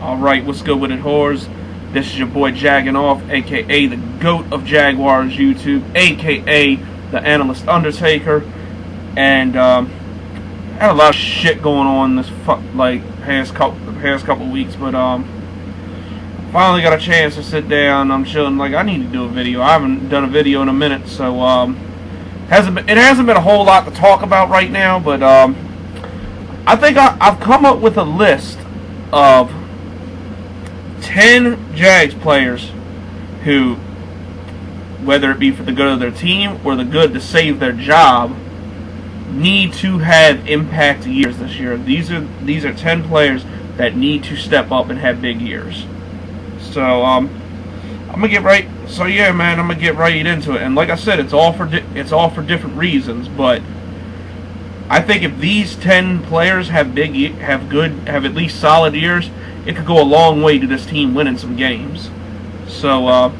Alright, what's good with it, whores? This is your boy Jagging Off, aka the GOAT of Jaguars YouTube, aka the Analyst Undertaker. And I had a lot of shit going on this past couple weeks, but finally got a chance to sit down. I'm chilling. Like, I need to do a video. I haven't done a video in a minute, so it hasn't been a whole lot to talk about right now. But I think I've come up with a list of 10 Jags players who, whether it be for the good of their team or the good to save their job, need to have impact years this year. These are 10 players that need to step up and have big years. So I'm gonna get right. So yeah, man, I'm gonna get right into it. And like I said, it's all for different reasons. But I think if these 10 players have at least solid years, it could go a long way to this team winning some games. So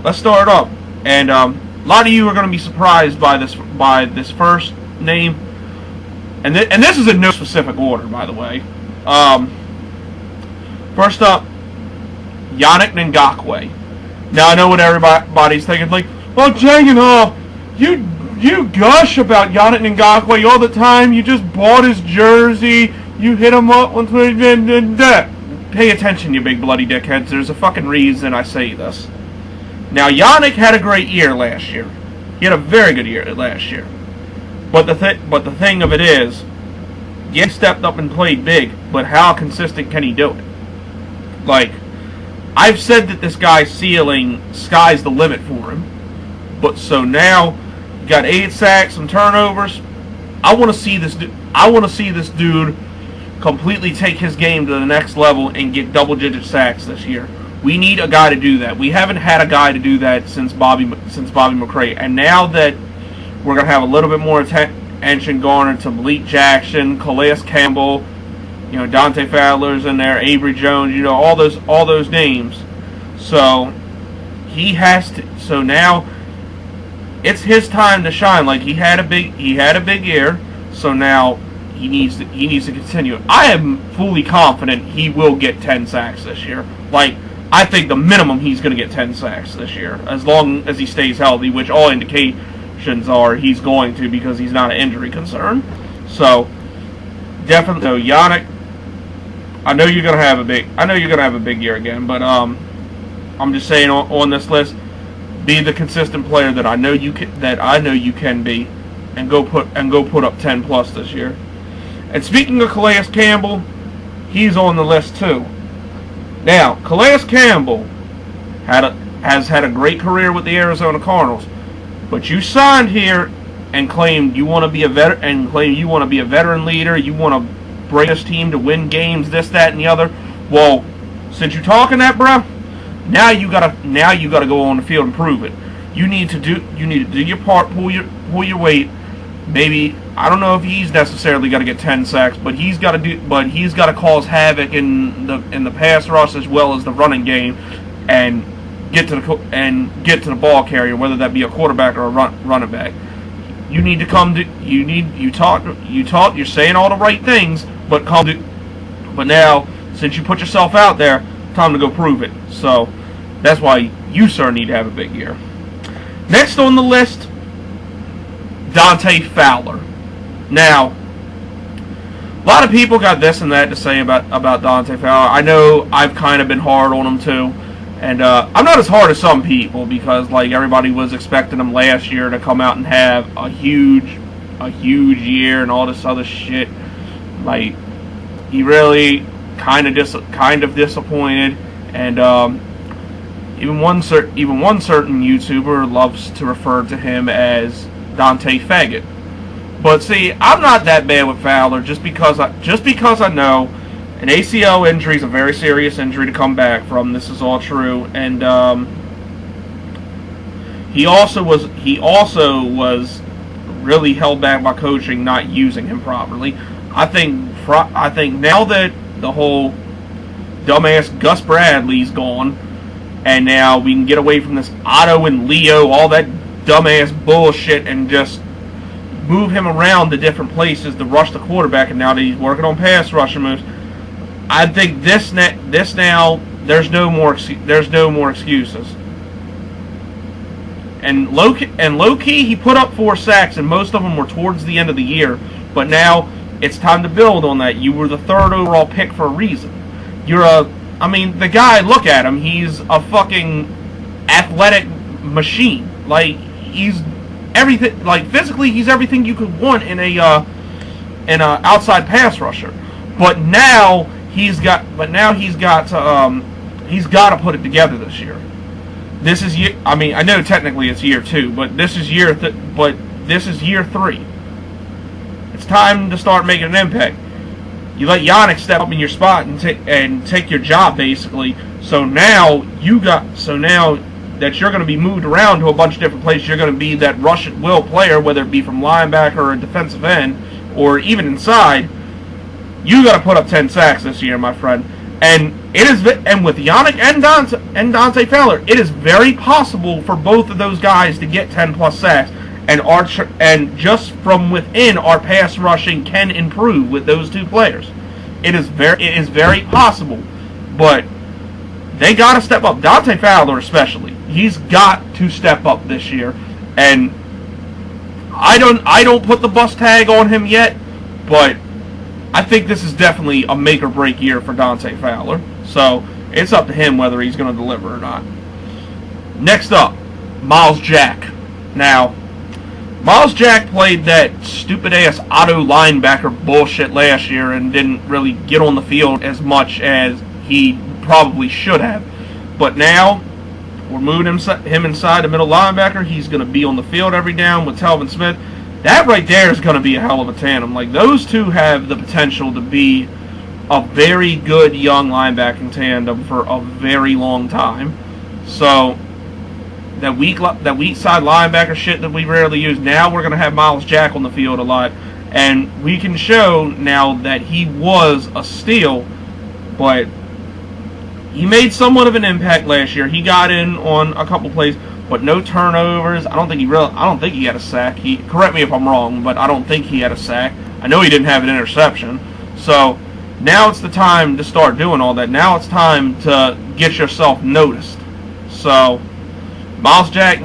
let's start up. And a lot of you are going to be surprised by this first name. And this is in no specific order, by the way. First up, Yannick Ngata. Now I know what everybody's thinking. Like, well, Jagging Off, you gush about Yannick Ngata all the time. You just bought his jersey. You hit him up with that. Pay attention, you big bloody dickheads. There's a fucking reason I say this. Now, Yannick had a great year last year. He had a very good year last year. But the thing of it is, he stepped up and played big, but how consistent can he do it? Like, I've said that this guy's ceiling, sky's the limit for him. But so now, you got 8 sacks, some turnovers. I want to see this dude completely take his game to the next level and get double-digit sacks this year. We need a guy to do that. We haven't had a guy to do that since Bobby McCray. And now that we're going to have a little bit more attention going into Myles Jack, Calais Campbell, Dante Fowler's in there, Avery Jones, all those names. So he has to. So now it's his time to shine. Like, he had a big year. So now he needs to continue. I am fully confident he will get 10 sacks this year. Like, I think the minimum he's going to get 10 sacks this year, as long as he stays healthy, which all indications are he's going to, because he's not an injury concern. So definitely, so Yannick, I know you're going to have a big year again, but I'm just saying on this list, be the consistent player that I know you can be, and go put up 10 plus this year. And speaking of Calais Campbell, he's on the list too. Now, Calais Campbell has had a great career with the Arizona Cardinals, but you signed here and claimed you want to be a veteran leader. You want to bring this team to win games, this, that, and the other. Well, since you're talking that, bro, now you gotta go on the field and prove it. You need to do your part, pull your weight. Maybe, I don't know if he's necessarily got to get 10 sacks, but he's got to cause havoc in the pass rush as well as the running game, and get to the ball carrier, whether that be a quarterback or a running back. You need to come to you're saying all the right things, but now, since you put yourself out there, time to go prove it. So that's why you, sir, need to have a big year. Next on the list, Dante Fowler. Now, a lot of people got this and that to say about Dante Fowler. I know I've kind of been hard on him too, and I'm not as hard as some people, because like everybody was expecting him last year to come out and have a huge year and all this other shit. Like, he really kind of disappointed, and even one certain YouTuber loves to refer to him as Dante Faggot. But see, I'm not that bad with Fowler, just because I know an ACL injury is a very serious injury to come back from. This is all true, and he also was really held back by coaching not using him properly. I think now that the whole dumbass Gus Bradley's gone, and now we can get away from this Otto and Leo, all that dumbass bullshit, and just move him around to different places to rush the quarterback, and now that he's working on pass rusher moves, I think this now there's no more excuses. And low key, he put up 4 sacks, and most of them were towards the end of the year. But now it's time to build on that. You were the 3rd overall pick for a reason. The guy, look at him. He's a fucking athletic machine. Like, he's everything. Like, physically, he's everything you could want in a outside pass rusher. But now he's got to put it together this year. This is year. I know technically it's year 2, but this is year 3. It's time to start making an impact. You let Yannick step up in your spot and take your job, basically. So now that you're going to be moved around to a bunch of different places, you're going to be that rush at will player, whether it be from linebacker or defensive end or even inside. You got to put up 10 sacks this year, my friend. And with Yannick and Dante Fowler, it is very possible for both of those guys to get 10 plus sacks. And just from within, our pass rushing can improve with those 2 players. It is very possible, but they got to step up. Dante Fowler especially, he's got to step up this year. And I don't put the bus tag on him yet, but I think this is definitely a make or break year for Dante Fowler. So it's up to him whether he's going to deliver or not. Next up, Myles Jack. Now, Myles Jack played that stupid-ass auto linebacker bullshit last year and didn't really get on the field as much as he probably should have. But now, we're moving him inside the middle linebacker. He's going to be on the field every down with Telvin Smith. That right there is going to be a hell of a tandem. Like, those two have the potential to be a very good young linebacking tandem for a very long time. So that weak side linebacker shit that we rarely use, now we're going to have Myles Jack on the field a lot. And we can show now that he was a steal, but he made somewhat of an impact last year. He got in on a couple plays, but no turnovers. I don't think he had a sack. Correct me if I'm wrong, but I don't think he had a sack. I know he didn't have an interception. So now it's the time to start doing all that. Now it's time to get yourself noticed. So Myles Jack,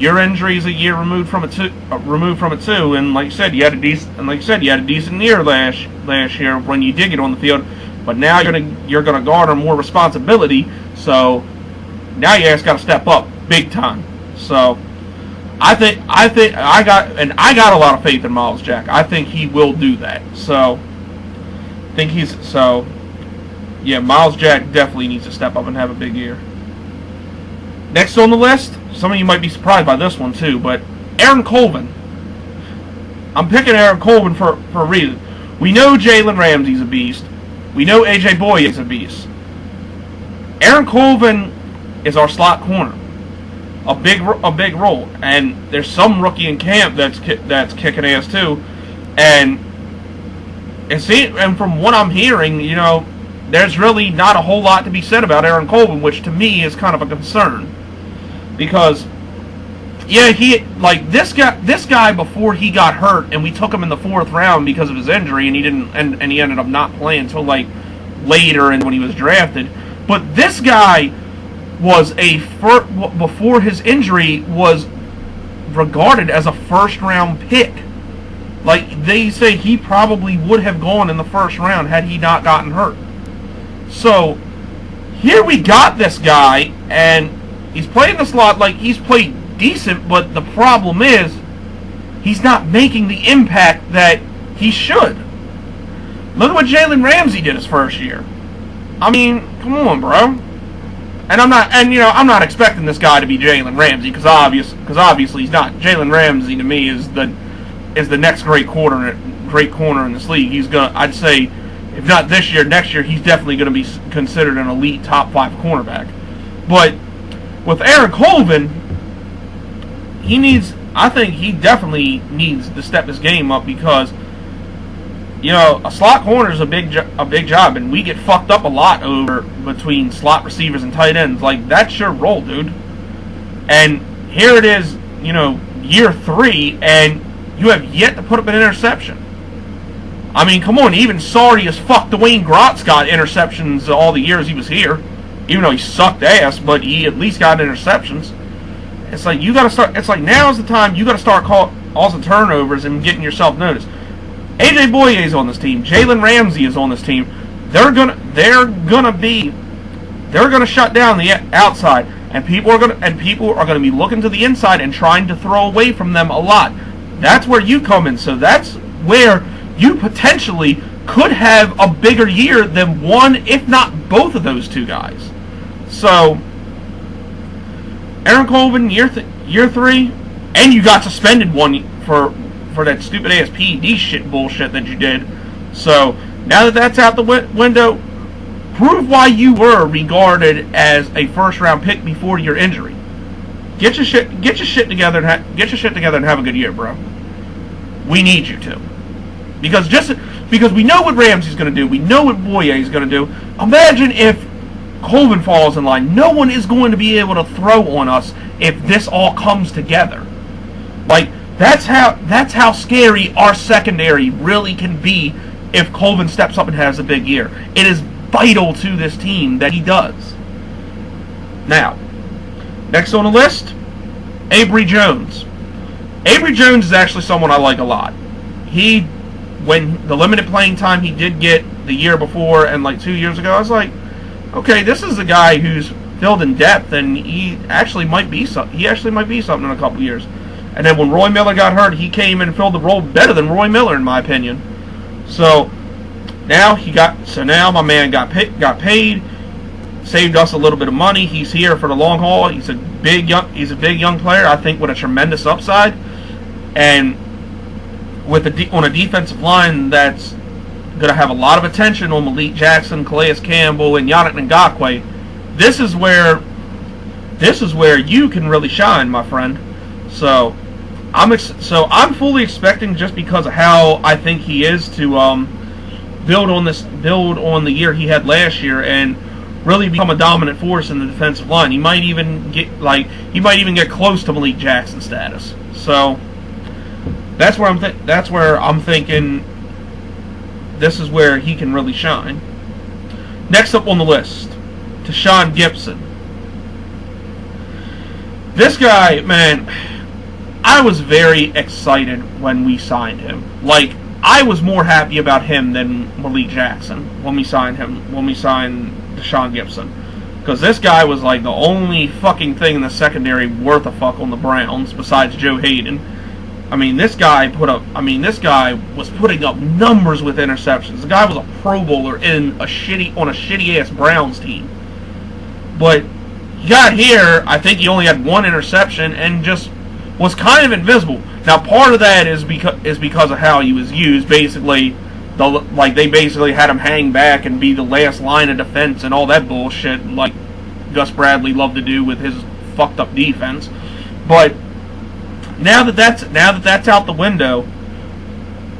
your injury is a year removed from it too. And like you said, you had a decent year last year when you did get on the field. But now you're gonna garner more responsibility. So now you guys got to step up big time. So I got a lot of faith in Myles Jack. I think he will do that. So Myles Jack definitely needs to step up and have a big year. Next on the list, some of you might be surprised by this one too, but Aaron Coleman. I'm picking Aaron Coleman for a reason. We know Jalen Ramsey's a beast. We know A.J. Boye is a beast. Aaron Coleman is our slot corner. A big role. And there's some rookie in camp that's kicking ass too. And from what I'm hearing, there's really not a whole lot to be said about Aaron Coleman, which to me is kind of a concern. Because this guy before he got hurt, and we took him in the 4th round because of his injury, and he ended up not playing until later and when he was drafted. But this guy was before his injury was regarded as a 1st round pick. Like, they say he probably would have gone in the 1st round had he not gotten hurt. So here we got this guy, and he's playing the slot. Like, he's played decent, but the problem is he's not making the impact that he should. Look at what Jalen Ramsey did his first year. I mean, come on, bro. And I'm not expecting this guy to be Jalen Ramsey because obviously he's not. Jalen Ramsey to me is the next great corner in this league. I'd say, if not this year, next year, he's definitely going to be considered an elite top 5 cornerback. But with Aaron Coleman, I think he definitely needs to step his game up because, a slot corner is a big job, and we get fucked up a lot between slot receivers and tight ends. Like, that's your role, dude. And here it is, year 3, and you have yet to put up an interception. I mean, come on, even sorry as fuck Dwayne Grotz got interceptions all the years he was here. Even though he sucked ass, but he at least got interceptions. It's like, you gotta start, it's like, now's the time you gotta start causing turnovers and getting yourself noticed. AJ Boye's on this team. Jalen Ramsey is on this team. They're gonna shut down the outside, and people are gonna be looking to the inside and trying to throw away from them a lot. That's where you come in. So that's where you potentially could have a bigger year than one, if not both of those two guys. So, Aaron Coleman, year 3, and you got suspended one for that stupid ass PED shit bullshit that you did. So, now that that's out the window, prove why you were regarded as a first-round pick before your injury. Get your shit together and have a good year, bro. We need you to. Because we know what Ramsey's going to do. We know what Boye's going to do. Imagine if Coleman falls in line. No one is going to be able to throw on us if this all comes together. Like, that's how scary our secondary really can be if Coleman steps up and has a big year. It is vital to this team that he does. Now, next on the list, Avery Jones. Avery Jones is actually someone I like a lot. When the limited playing time he did get the year before and like 2 years ago, I was like, okay, this is a guy who's filled in depth, and he actually might be something in a couple of years. And then when Roy Miller got hurt, he came in and filled the role better than Roy Miller, in my opinion. So now my man got paid, saved us a little bit of money. He's here for the long haul. He's a big young player, I think, with a tremendous upside, and on a defensive line that's going to have a lot of attention on Malik Jackson, Calais Campbell, and Yannick Ngata. This is where you can really shine, my friend. So I'm fully expecting, just because of how I think he is, to build on the year he had last year and really become a dominant force in the defensive line. He might even get close to Malik Jackson status. So that's where I'm thinking this is where he can really shine. Next up on the list, Tashaun Gibson. This guy, man, I was very excited when we signed him. Like, I was more happy about him than Malik Jackson when we signed Tashaun Gibson. Because this guy was like the only fucking thing in the secondary worth a fuck on the Browns besides Joe Hayden. I mean, this guy was putting up numbers with interceptions. The guy was a Pro Bowler on a shitty ass Browns team. But he got here, I think he only had one interception and just was kind of invisible. Now, part of that is because of how he was used. Basically, they basically had him hang back and be the last line of defense and all that bullshit, like Gus Bradley loved to do with his fucked up defense. But now that that's out the window,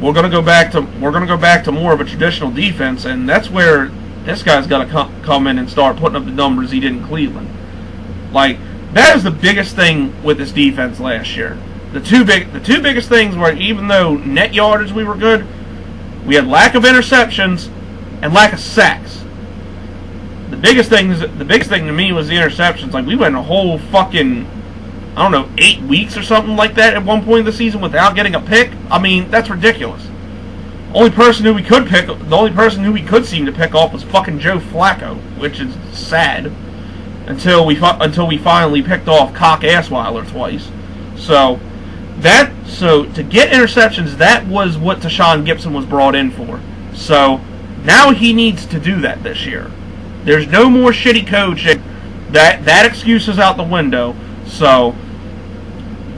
we're gonna go back to more of a traditional defense, and that's where this guy's got to come in and start putting up the numbers he did in Cleveland. Like, that is the biggest thing with this defense last year. The two biggest things were, even though net yardage we were good, we had lack of interceptions and lack of sacks. The biggest thing to me was the interceptions. Like, we went a whole fucking, 8 weeks or something like that at one point in the season without getting a pick. I mean, that's ridiculous. The only person who we could seem to pick off was fucking Joe Flacco, which is sad. Until we finally picked off Cock Assweiler twice. So to get interceptions, that was what Tashaun Gibson was brought in for. So now he needs to do that this year. There's no more shitty coaching. That excuse is out the window. So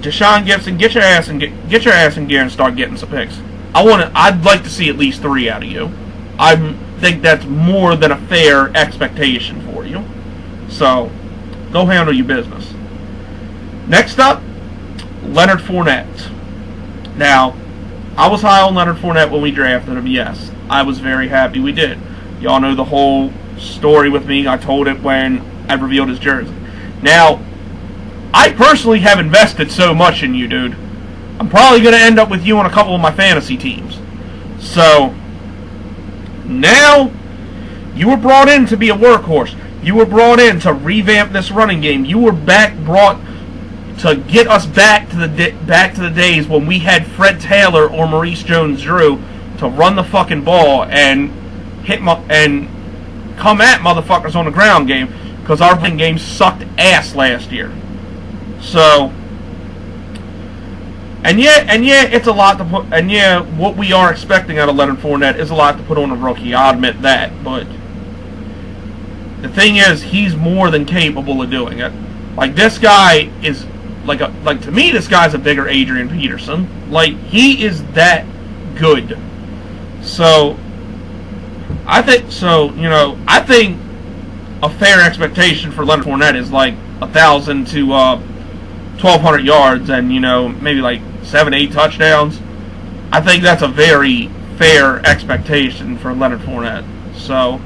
Tashaun Gibson, get your ass in gear and start getting some picks. I'd like to see at least 3 out of you. I think that's more than a fair expectation for you. So, go handle your business. Next up, Leonard Fournette. Now, I was high on Leonard Fournette when we drafted him, yes. I was very happy we did. Y'all know the whole story with me. I told it when I revealed his jersey. Now, I personally have invested so much in you, dude. I'm probably going to end up with you on a couple of my fantasy teams. So, Now, you were brought in to be a workhorse. You were brought in to revamp this running game. You were brought to get us back to the days when we had Fred Taylor or Maurice Jones-Drew to run the fucking ball and and come at motherfuckers on the ground game, because our running game sucked ass last year. So, and yeah, it's a lot to put. And yeah, what we are expecting out of Leonard Fournette is a lot to put on a rookie. I'll admit that, but the thing is, he's more than capable of doing it. Like, this guy is like to me, this guy's a bigger Adrian Peterson. Like, he is that good. So, I think a fair expectation for Leonard Fournette is like 1,000 to 1,200 yards and, maybe like 7-8 touchdowns. I think that's a very fair expectation for Leonard Fournette. So,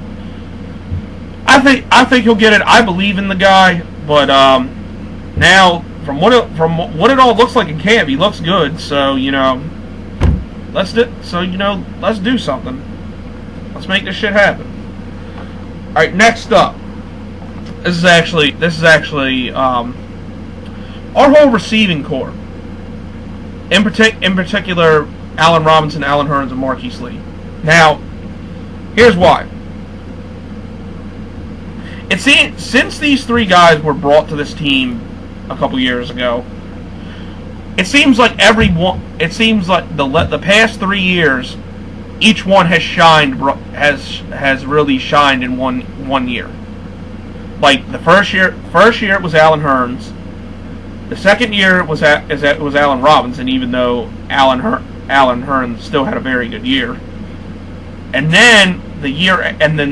I think he'll get it. I believe in the guy, but now from what it all looks like in camp, he looks good. So let's do something. Let's make this shit happen. All right, next up, this is actually our whole receiving core. In particular, Allen Robinson, Allen Hurns, and Marquise Lee. Now, here's why. Since these three guys were brought to this team a couple years ago, it seems like the past 3 years, each one has shined, has really shined in one year. Like the first year it was Allen Hurns. The second year it was Allen Robinson, even though Allen Hurns still had a very good year. And then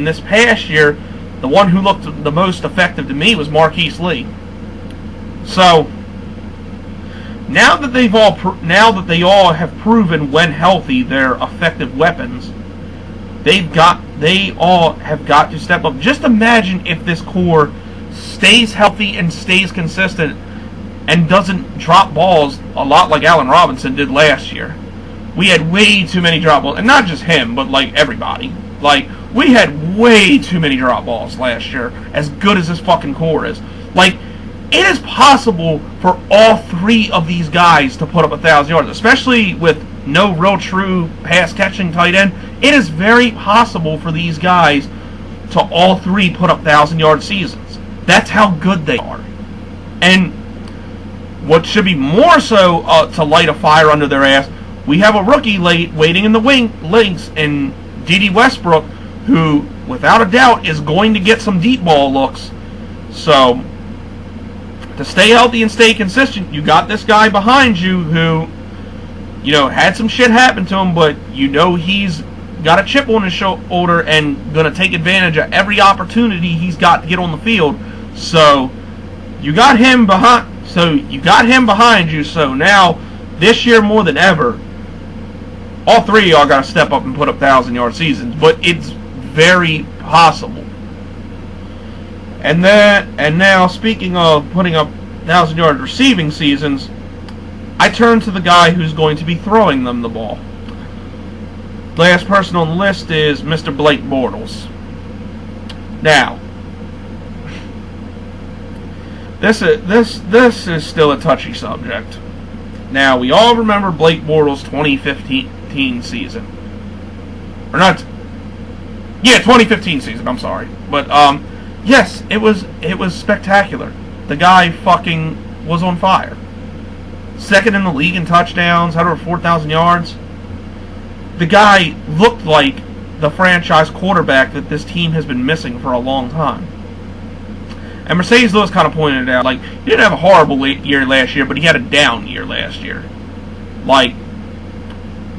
this past year, the one who looked the most effective to me was Marquise Lee. So now that they all have proven when healthy they're effective weapons, they all have got to step up. Just imagine if this core stays healthy and stays consistent and doesn't drop balls a lot like Allen Robinson did last year. We had way too many drop balls, and not just him, but like everybody. Like, we had way too many drop balls last year, as good as this fucking core is. Like, it is possible for all three of these guys to put up 1,000 yards, especially with no real true pass-catching tight end. It is very possible for these guys to all three put up 1,000-yard seasons. That's how good they are. And what should be more so to light a fire under their ass, we have a rookie waiting in the wings in D.D. Westbrook, who, without a doubt, is going to get some deep ball looks. So, to stay healthy and stay consistent, you got this guy behind you who, had some shit happen to him, but he's got a chip on his shoulder and going to take advantage of every opportunity he's got to get on the field. So, you got him behind you. So now, this year more than ever, all three of y'all got to step up and put up 1,000-yard seasons, but it's very possible. And now, speaking of putting up 1,000-yard receiving seasons, I turn to the guy who's going to be throwing them the ball. Last person on the list is Mr. Blake Bortles. Now, this is still a touchy subject. Now, we all remember Blake Bortles' 2015 season. Or not... Yeah, 2015 season, I'm sorry. But, yes, it was spectacular. The guy fucking was on fire. Second in the league in touchdowns, had over 4,000 yards. The guy looked like the franchise quarterback that this team has been missing for a long time. And Mercedes Lewis kind of pointed it out, like, he didn't have a horrible year last year, but he had a down year last year. Like,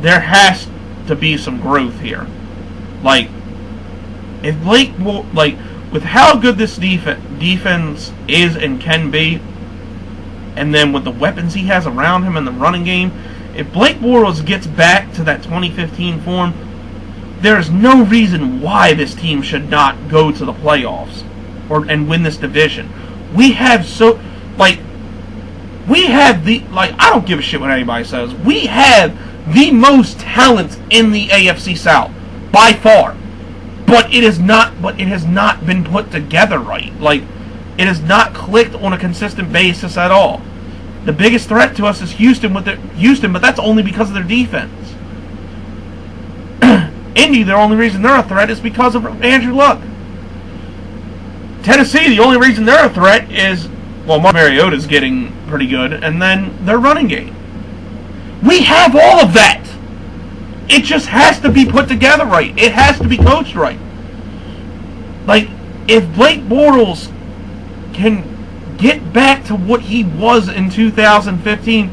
there has to be some growth here. Like, if Blake, with how good this defense is and can be, and then with the weapons he has around him in the running game, if Blake Bortles gets back to that 2015 form, there's no reason why this team should not go to the playoffs and win this division. I don't give a shit what anybody says. We have the most talent in the AFC South, by far. But it is not. But it has not been put together right. Like, it has not clicked on a consistent basis at all. The biggest threat to us is Houston, but that's only because of their defense. Indy, the only reason they're a threat is because of Andrew Luck. Tennessee, the only reason they're a threat is, well, Mariota's getting pretty good, and then their running game. We have all of that. It just has to be put together right. It has to be coached right. Like, if Blake Bortles can get back to what he was in 2015,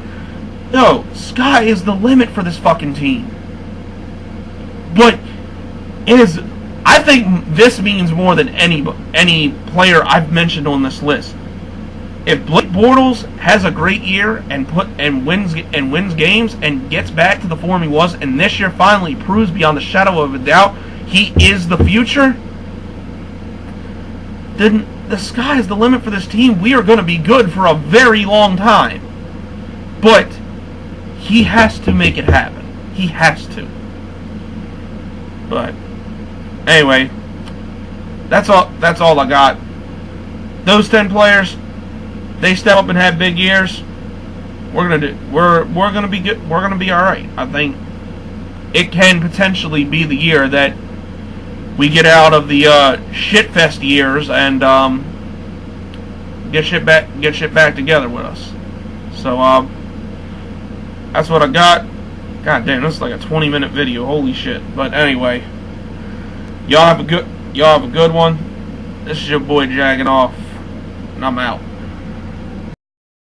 sky is the limit for this fucking team. But it is. I think this means more than any player I've mentioned on this list. If Blake Bortles has a great year and wins games and gets back to the form he was, and this year finally proves beyond the shadow of a doubt he is the future, then the sky is the limit for this team. We are going to be good for a very long time. But he has to make it happen. He has to. But anyway, that's all I got. Those 10 players, they step up and have big years. We're gonna be good. We're gonna be all right. I think it can potentially be the year that we get out of the shitfest years and get shit back together with us. So that's what I got. God damn, this is like a 20-minute video. Holy shit! But anyway, y'all have a good one. This is your boy Jagging Off, and I'm out.